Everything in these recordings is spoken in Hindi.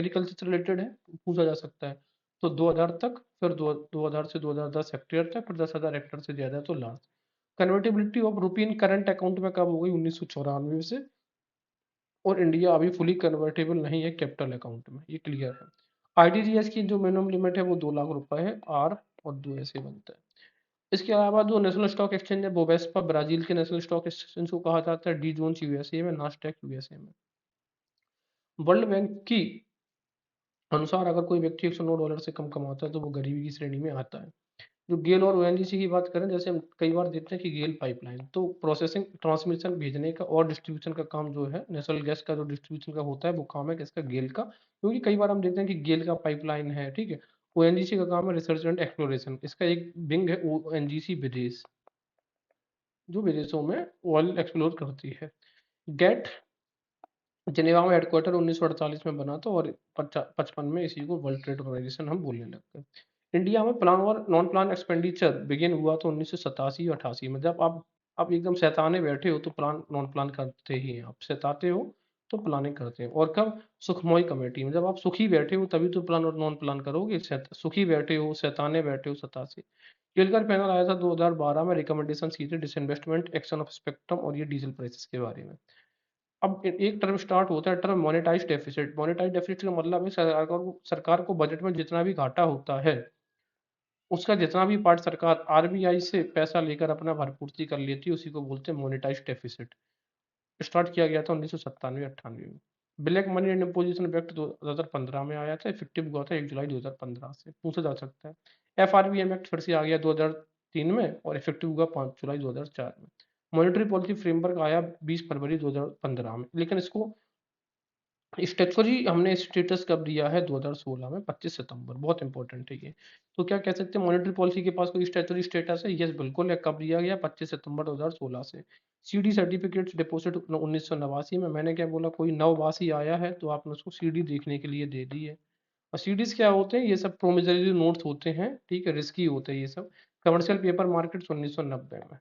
एग्रीकल्चर से रिलेटेड है, पूछा जा सकता है। तो 2000 तक, फिर 2000 से 2010 हेक्टेयर तक, फिर 10,000 हेक्टेयर से ज्यादा तो large. Convertibility of rupee in current account में कब हो गई? 1994 से। और इंडिया अभी फुली कन्वर्टेबल नहीं है कैपिटल अकाउंट में, ये क्लियर है। आरटीजीएस की जो मिनिमम लिमिट है वो 2 लाख रुपए है, आर और 2 ऐसे बनता है। इसके अलावा जो नेशनल स्टॉक एक्सचेंज है, बोबेस्पा ब्राजील के नेशनल स्टॉक एक्सचेंज को कहा जाता है, डी जोन्स यूएसए में, नास्डैक यूएसए में। वर्ल्ड बैंक की अनुसार अगर कोई व्यक्ति $109 से कम कमाता है तो वो गरीबी की श्रेणी में आता है। जो गेल और ओएनजीसी की बात करें, जैसे हम कई बार देखते हैं कि गेल पाइपलाइन तो प्रोसेसिंग, ट्रांसमिशन, भेजने का और डिस्ट्रीब्यूशन का काम जो है, नेचुरल गैस का जो डिस्ट्रीब्यूशन का होता है वो काम है किसका? गेल का। क्योंकि कई बार हम देखते हैं कि गेल का पाइपलाइन है, ठीक है। ओएनजीसी का काम है रिसर्च एंड एक्सप्लोरेशन, इसका एक विंग है ओएनजीसी विदेश, जो विदेशों में ऑयल एक्सप्लोर करती है। गेट जिनेवा में हेडक्वार्टर 1948 में बना था, और 55 में इसी को वर्ल्ड ट्रेड ऑर्गेनाइजेशन हम बोलने लगते हैं। इंडिया में प्लान और नॉन प्लान एक्सपेंडिचर बिगिन हुआ तो 1987-88 में। जब आप एकदम सैताने बैठे हो तो प्लान नॉन प्लान करते ही हैं, आप सैताते हो तो प्लानिंग करते हैं। और कब? सुखमोई कमेटी में। जब आप सुखी बैठे हो तभी तो प्लान और नॉन प्लान करोगे, सुखी बैठे हो, सैताने बैठे हो, 87। केलकर पैनल आया था 2012 में, रिकमेंडेशन की थी डिसइन्वेस्टमेंट एक्शन ऑफ स्पेक्ट्रम और ये डीजल प्राइसेस के बारे में। अब एक टर्म स्टार्ट होता है, term monetise deficit. Monetise deficit का मतलब है सरकार को बजट में जितना भी घाटा होता है, उसका जितना भी पार्ट सरकार आरबीआई से पैसा लेकर अपना भरपूर्ति कर लेती है, उसी को बोलते हैं मोनेटाइज डेफिसिट। स्टार्ट किया गया था 1997-98 में। Black money and imposition act 2015 में आया था, इफेक्टिव हुआ था 1 जुलाई 2015 से, पूछा जा सकता है। एफआरबीएम एक्ट फिर से आ गया 2003 में, और इफेक्टिव हुआ 5 जुलाई 2004 में। मॉनेटरी पॉलिसी फ्रेमवर्क आया 20 फरवरी 2015 में, लेकिन इसको स्टेचुरी हमने स्टेटस कब दिया है? 2016 में, 25 सितंबर, बहुत इंपॉर्टेंट है ये। तो क्या कह सकते हैं, मॉनेटरी पॉलिसी के पास कोई स्टेचुरी स्टेटस है? यस बिल्कुल है। कब दिया गया? 25 सितंबर 2016 से। सीडी सर्टिफिकेट्स डिपॉजिट 1989 में। मैंने क्या बोला? कोई नववासी आया है तो आपने उसको सीडी देखने के लिए दे दी है। और सीडीज क्या होते हैं? ये सब प्रोमिसरी नोट्स होते हैं, ठीक है, रिस्की होते हैं ये सब। कमर्शियल पेपर मार्केट 1990 में।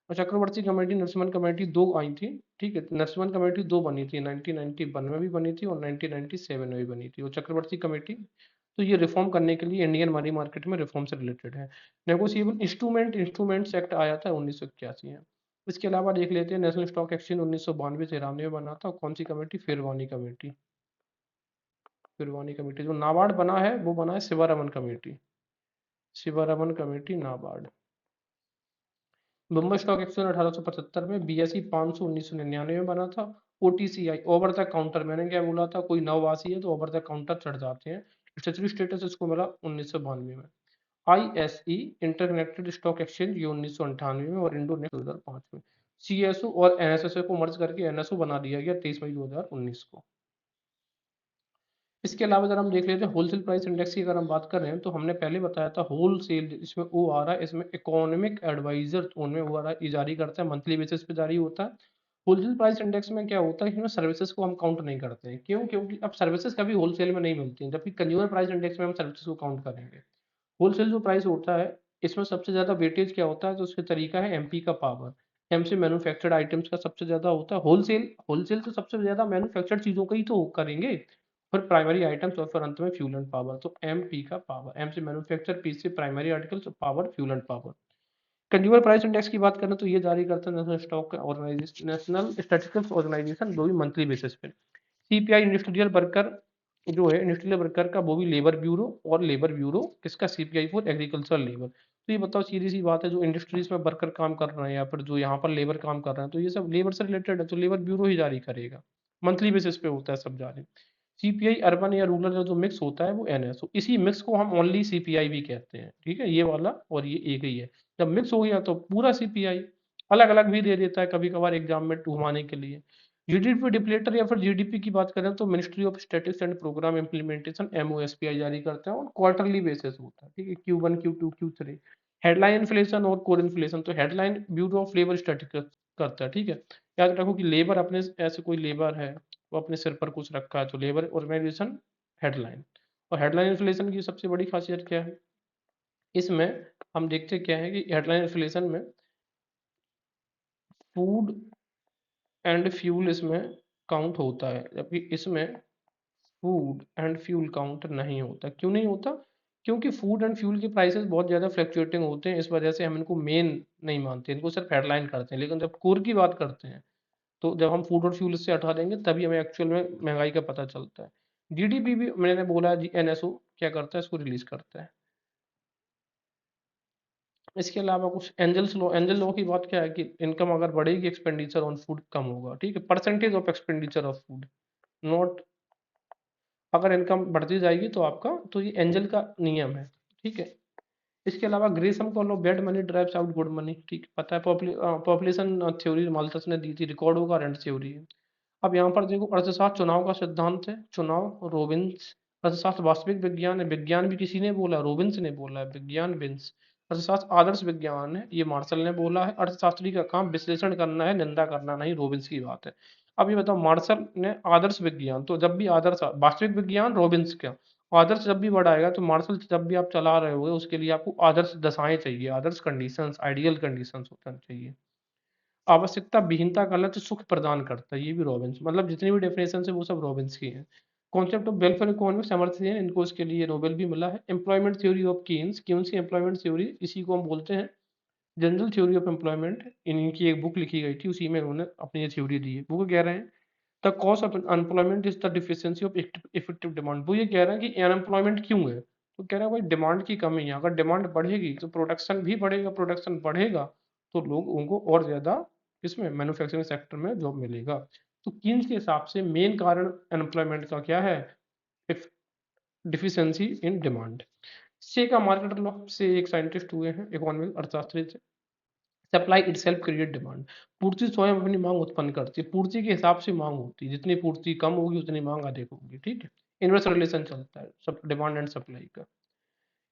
और चक्रवर्ती कमेटी, नरसिम्हन कमेटी दो आई थी, ठीक है। नरसिम्हन कमेटी दो बनी थी, 1991 में भी बनी थी और 1997 में भी बनी थी। और चक्रवर्ती कमेटी तो ये रिफॉर्म करने के लिए इंडियन मनी मार्केट में रिफॉर्म से रिलेटेड है। नेगोशिएबल इंस्ट्रूमेंट्स एक्ट आया था 1981 में। इसके अलावा देख लेते हैं, नेशनल स्टॉक एक्सचेंज 1992-93 में बना था। कौन सी कमेटी? फिरवानी कमेटी। फिरवानी कमेटी। जो नाबार्ड बना है वो बना है Sivaraman committee, Sivaraman committee, NABARD. Mumbai stock exchange 1875 में, बीएसई 500 1999 में बना था। ओटीसीआई ओवर द काउंटर, मैंने क्या बोला था? कोई नववासी है तो ओवर द काउंटर चढ़ जाते हैं। स्टेचुरी स्टेटस इसको मिला 1992 में। आईएसई इंटरकनेक्टेड स्टॉक एक्सचेंज, ये 1998 में, और इंडो नेक्स्ट 2005 में। सीएसओ और एनएसएसओ को मर्ज करके एनएसओ बना दिया गया 23 मई 2019 को। इसके अलावा अगर हम देख लेते हैं होलसेल प्राइस इंडेक्स की, अगर हम बात कर रहे हैं तो हमने पहले बताया था होलसेल, इसमें ओ आ रहा है, इसमें इकोनॉमिक एडवाइजर उनमें वो आ रहा है, ये जारी करता है, मंथली बेसिस पे जारी होता है। होलसेल प्राइस इंडेक्स में क्या होता है कि सर्विसेज को हम काउंट नहीं करते हैं। क्यों? क्योंकि अब सर्विसेज कभी होलसेल में नहीं मिलती हैं, जबकि कंज्यूमर प्राइस इंडेक्स में हम सर्विसेज को काउंट करेंगे। होलसेल जो प्राइस होता है, इसमें सबसे ज्यादा वेटेज क्या होता है? तो उसका तरीका है एमपी का पावर। एम से मैन्युफैक्चर्ड आइटम्स का सबसे ज्यादा होता है। होलसेल होलसेल तो सबसे ज्यादा मैन्युफैक्चर्ड चीजों का ही तो करेंगे, फिर प्राइमरी आइटम्स, और फिर अंत में फ्यूल एंड पावर। तो एम पी का पावर, एम से मैन्युफैक्चर, पी से primary articles, power fuel and power. Consumer price index की बात करें तो ये जारी करता है national stock organisation, national statistics organisation, जो भी मंथली बेसिस पे। सीपीआई इंडस्ट्रियल वर्कर जो है, इंडस्ट्रियल वर्कर का, वो भी लेबर ब्यूरो, और लेबर ब्यूरो किसका? CPI for agriculture labour. तो ये बताओ, सीधी सी बात है, जो इंडस्ट्रीज में वर्कर काम कर रहे हैं या फिर जो यहाँ पर लेबर काम कर रहे हैं, तो ये सब लेबर से रिलेटेड है, तो लेबर ब्यूरो ही जारी करेगा। मंथली बेसिस पे होता है सब जारी। सीपीआई अर्बन या रूरल जो मिक्स होता है वो एनएसओ, इसी मिक्स को हम ओनली सीपीआई भी कहते हैं, ठीक है, ये वाला और ये एक ही है। जब मिक्स हो गया तो पूरा सीपीआई। अलग अलग भी दे देता है कभी कभार एग्जाम में घुमाने के लिए। जीडीपी डिप्लेटर या फिर जीडीपी की बात करें तो ministry of statistics and programme implementation, MOSPI जारी करता है, और क्वार्टरली बेसिस होता है, ठीक है, Q1 Q2 Q3। Headline inflation और कोर इन्फ्लेशन, तो headline bureau of labour statistics करता है, ठीक है। याद रखो कि लेबर अपने, ऐसे कोई लेबर है वो अपने सिर पर कुछ रखा है तो लेबर ऑर्गेनाइजेशन हेडलाइन। और हेडलाइन इन्फ्लेशन की सबसे बड़ी खासियत क्या है? इसमें हम देखते क्या है कि हेडलाइन इन्फ्लेशन में फूड एंड फ्यूल इसमें काउंट होता है, जबकि इसमें फूड एंड फ्यूल काउंटर नहीं होता। क्यों नहीं होता? क्योंकि फूड एंड फ्यूल के प्राइसेस बहुत ज़्यादा फ्लक्चुएटिंग होते हैं, इस वजह से हम इनको मेन नहीं मानते, इनको सिर्फ हेडलाइन करते हैं। लेकिन जब कोर की बात करते हैं, तो जब हम फूड और फ्यूल इससे हटा देंगे तभी हमें एक्चुअल में महंगाई का पता चलता है। जीडीपी भी मैंने बोला, जी एनएसओ क्या करता है, इसको रिलीज करता है। इसके अलावा कुछ एंजल लॉ की बात क्या है कि इनकम अगर बढ़ेगी, एक्सपेंडिचर ऑन फूड कम होगा। ठीक है, percentage of expenditure of food, not अगर इनकम बढ़ती जाएगी तो आपका, तो ये एंजल का नियम है। ठीक है, इसके अलावा ग्रेसम को लो, bad money drives out good money. ठीक है, पता है पॉपुलेशन थ्योरी माल्थस ने दी थी, रिकॉर्ड होगा, रेंट थ्योरी है। अब यहाँ पर देखो, अर्थशास्त्र चुनाव का सिद्धांत है, चुनाव रोबिन्स। अर्थशास्त्र वास्तविक विज्ञान है, विज्ञान भी किसी ने बोला, रोबिन्स ने बोला है, विज्ञान बिन्स। अर्थशास्त्र आदर्श विज्ञान है, ये मार्शल ने बोला है। अर्थशास्त्री का काम विश्लेषण करना है, निंदा करना नहीं, रोबिन्स की बात है। अब ये बताओ, मार्शल ने आदर्श विज्ञान, तो जब भी आदर्श, वास्तविक विज्ञान रोबिन्स का, आदर्श जब भी बढ़ाएगा तो मार्शल जब भी आप चला रहे होगे उसके लिए आपको आदर्श दशाएं चाहिए, आदर्श कंडीशंस, आइडियल कंडीशंस होना चाहिए। आवश्यकता विहीनता का लक्ष्य सुख प्रदान करता है, ये भी रॉबिन्स, मतलब जितनी भी डेफिनेशन है वो सब रॉबिन्स की है। Concept of welfare economics Amartya Sen, इनको इसके लिए नोबेल भी मिला है। Employment theory of Keynes, Keynes की एम्प्लॉयमेंट थ्योरी, इसी को हम बोलते हैं जनरल थ्योरी ऑफ एम्प्लॉयमेंट। इनकी एक बुक लिखी गई थी, उसी में उन्होंने अपनी ये थ्योरी दी है। वो कह रहे हैं the cause of unemployment is the deficiency of effective demand. वो ये कह रहे हैं कि अनएम्प्लॉयमेंट क्यों है, तो कह रहे हैं भाई डिमांड की कमी है। अगर डिमांड बढ़ेगी तो प्रोडक्शन भी बढ़ेगा, प्रोडक्शन बढ़ेगा तो लोगों को और ज़्यादा इसमें मैन्युफैक्चरिंग सेक्टर में जॉब मिलेगा। तो कीन्स के हिसाब से मेन कारण अनएम्प्लॉयमेंट का क्या है, डिफिशियंसी इन डिमांड। से का मार्केट लॉ से एक साइंटिस्ट हुए हैं, इकोनॉमिक अर्थशास्त्री थे। सप्लाई इटसेल्फ क्रिएट डिमांड, पूर्ति स्वयं अपनी मांग उत्पन्न करती है, पूर्ति के हिसाब से मांग होती है, जितनी पूर्ति कम होगी उतनी मांग अधिक होगी। ठीक है, इनवर्स रिलेशन चलता है सब डिमांड एंड सप्लाई का।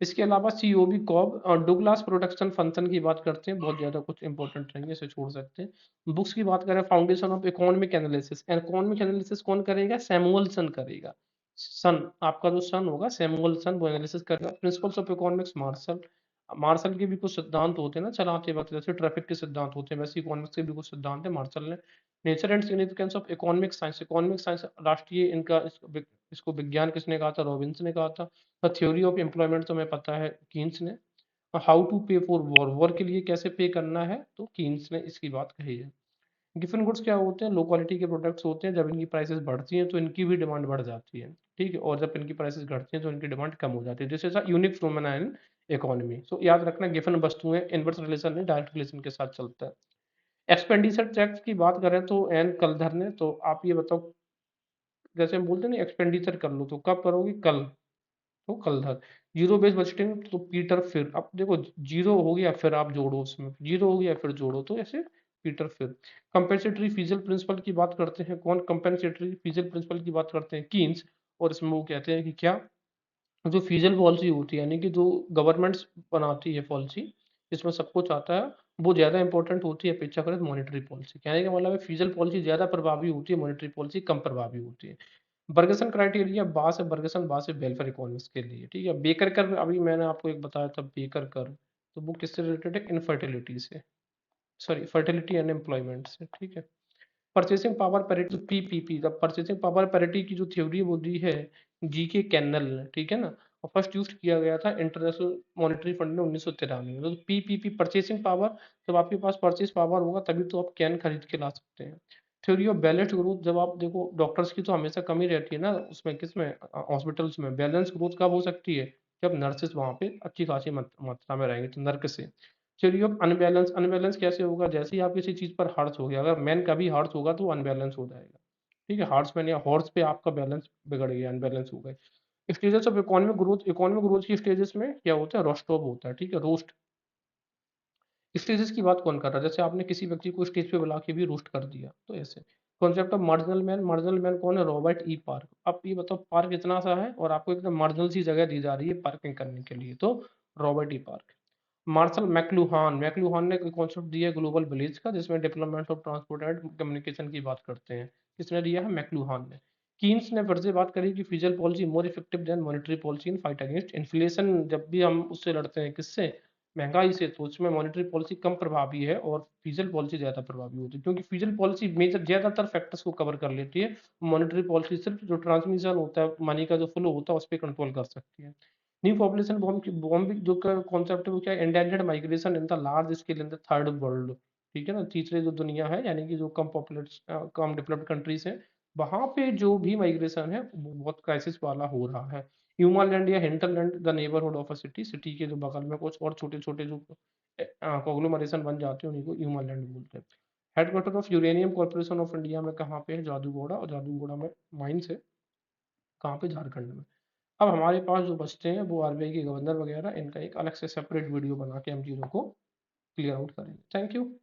इसके अलावा सीओबी कॉब और डुग्लास प्रोडक्शन फंक्शन की बात करते हैं, बहुत ज़्यादा कुछ इंपॉर्टेंट नहीं है, इसे छोड़ सकते हैं। बुक्स की बात करें, foundation of economic analysis, economic analysis कौन करेगा, सैमुअलसन करेगा। सन, आपका जो सन होगा सैमुअलसन, वो एनालिसिस करेगा। Principles of economics Marshall, Marshall के भी कुछ सिद्धांत होते हैं ना चलाते वक्त, जैसे ट्रैफिक के सिद्धांत होते हैं, वैसे इकोनॉमिक्स के भी कुछ सिद्धांत है मार्शल ने। Nature and significance of economic science, economic science राष्ट्रीय इनका, इसको विज्ञान किसने कहा था, रॉबिन्स ने कहा था। द थ्योरी ऑफ एम्प्लॉयमेंट तो हमें पता है कीन्स ने। हाउ टू पे फॉर वॉर, वॉर के लिए कैसे पे करना है, तो कीन्स ने इसकी बात कही है। गिवन गुड्स क्या होते हैं, लो क्वालिटी के प्रोडक्ट्स होते हैं, जब इनकी प्राइसेस बढ़ती हैं तो इनकी भी डिमांड बढ़ जाती है। ठीक है, और जब इनकी प्राइसेस घटती हैं तो इनकी डिमांड कम हो जाती है। This is a unique phenomena in economy. So याद रखना, गिवन वस्तुएं इनवर्स रिलेशन नहीं, डायरेक्ट रिलेशन के साथ चलता है। एक्सपेंडिचर टैक्स की बात करें तो एन कलधर ने, तो आप ये बताओ, जैसे हम बोलते हैं ना एक्सपेंडिचर कर लो, तो कब करोगे, कल, तो कल था। जीरो बेस्ड बजटिंग तो पीटर, फिर अब देखो, जीरो हो गया फिर आप जोड़ो, उसमें जीरो हो गया फिर जोड़ो, तो ऐसे पीटर फिर। कंपेंसेटरी फीजल प्रिंसिपल की बात करते हैं, कौन कंपेंसेटरी फीजल प्रिंसिपल की बात करते हैं, कीन्स। और इसमें वो कहते हैं कि क्या, जो फीजल पॉलिसी होती है, यानी कि जो गवर्नमेंट्स बनाती है पॉलिसी, जिसमें सब कुछ आता है, वो ज़्यादा इंपॉर्टेंट होती है अपेक्षाकृत मॉनेटरी पॉलिसी। कहने का मतलब है फीजल पॉलिसी ज़्यादा प्रभावी होती है, मॉनेटरी पॉलिसी कम प्रभावी होती है। बर्गसन क्राइटेरिया, बास है बर्गसन, बास है वेलफेयर इकोनॉमिक्स के लिए। ठीक है, बेकर कर, अभी मैंने आपको एक बताया था बेकर कर, तो वो किससे रिलेटेड है, इनफर्टिलिटी से, सॉरी फर्टिलिटी एंड एम्प्लॉयमेंट से। ठीक है, purchasing power parity, PPP, the purchasing power parity की जो थ्योरी वो दी है जी के कैनल ने। ठीक है ना, और फर्स्ट यूज किया गया था इंटरनेशनल मॉनेटरी फंड ने 1993 में। तो पीपीपी, परचेसिंग पावर, जब आपके पास परचेस पावर होगा तभी तो आप कैन खरीद के ला सकते हैं। थ्योरी ऑफ बैलेंस्ड ग्रोथ, जब आप देखो डॉक्टर्स की तो हमेशा कमी रहती है ना उसमें, किसमें, हॉस्पिटल्स में। बैलेंस ग्रोथ कब हो सकती है, जब नर्सेस वहाँ पे अच्छी खासी मात्रा में रहेंगे, तो नर्क से। थ्योरी ऑफ अनबैलेंस, अनबैलेंस कैसे होगा, जैसे ही आप किसी चीज पर हर्ट हो गया, अगर मैन का भी हर्ट होगा तो अनबैलेंस हो जाएगा। ठीक है, हॉर्समैन या हॉर्स पे आपका बैलेंस बिगड़ गया, अनबैलेंस हो गए। Stages of economic growth, economic growth की स्टेजेस में क्या होता है, रोस्टॉप होता है। ठीक है, रोस्ट। स्टेजेस की बात कौन कर रहा है, जैसे आपने किसी व्यक्ति को स्टेज पे बुला के भी रोस्ट कर दिया, तो ऐसे। Concept of marginal man, marginal man कौन है, रॉबर्ट ई पार्क। अब ये बताओ, पार्क इतना सा है और आपको एकदम मार्जिनल सी जगह दी जा रही है पार्किंग करने के लिए, तो Robert E Park. Marshall McLuhan, McLuhan ने कॉन्सेप्ट दिया है ग्लोबल विलेज का, जिसमें development of transport and communication की बात करते हैं। किसने दिया है, मैकलुहान ने। कीन्स ने फिर से बात करी कि physical policy more effective than monetary policy in fight against inflation, जब भी हम उससे लड़ते हैं, किससे, महंगाई से, तो उसमें मॉनेटरी पॉलिसी कम प्रभावी है और फिजिकल पॉलिसी ज़्यादा प्रभावी होती है, क्योंकि फिजिकल पॉलिसी मेजर ज़्यादातर फैक्टर्स को कवर कर लेती है। मॉनेटरी पॉलिसी सिर्फ जो ट्रांसमिशन होता है, मनी का जो फ्लो होता है, उस पे कंट्रोल कर सकती है। न्यू पॉपुलेशन बॉम्ब जो का कॉन्सेप्ट है वो क्या है, endangered migration in the large scale in the third world. ठीक है ना, तीसरे जो दुनिया है, यानी कि जो कम पॉपुलेट कम डेवलप्ड कंट्रीज हैं, वहां पे जो भी माइग्रेशन है वो बहुत क्राइसिस वाला हो रहा है। ह्यूमरलैंड या hinterland, the neighbourhood of a city, city के जो बगल में कुछ और छोटे छोटे जो कॉग्लोमरेशन बन जाते हैं उन्हीं को ह्यूमरलैंड बोलते हैं। Headquarter of uranium corporation of India में कहाँ पे है, जादूगोड़ा, और जादूगोड़ा में माइंस है कहाँ पे, झारखंड में। अब हमारे पास जो बचते हैं वो आरबीआई के गवर्नर वगैरह, इनका एक अलग से सेपरेट वीडियो बना के हम चीज़ों को क्लियर आउट करेंगे। Thank you.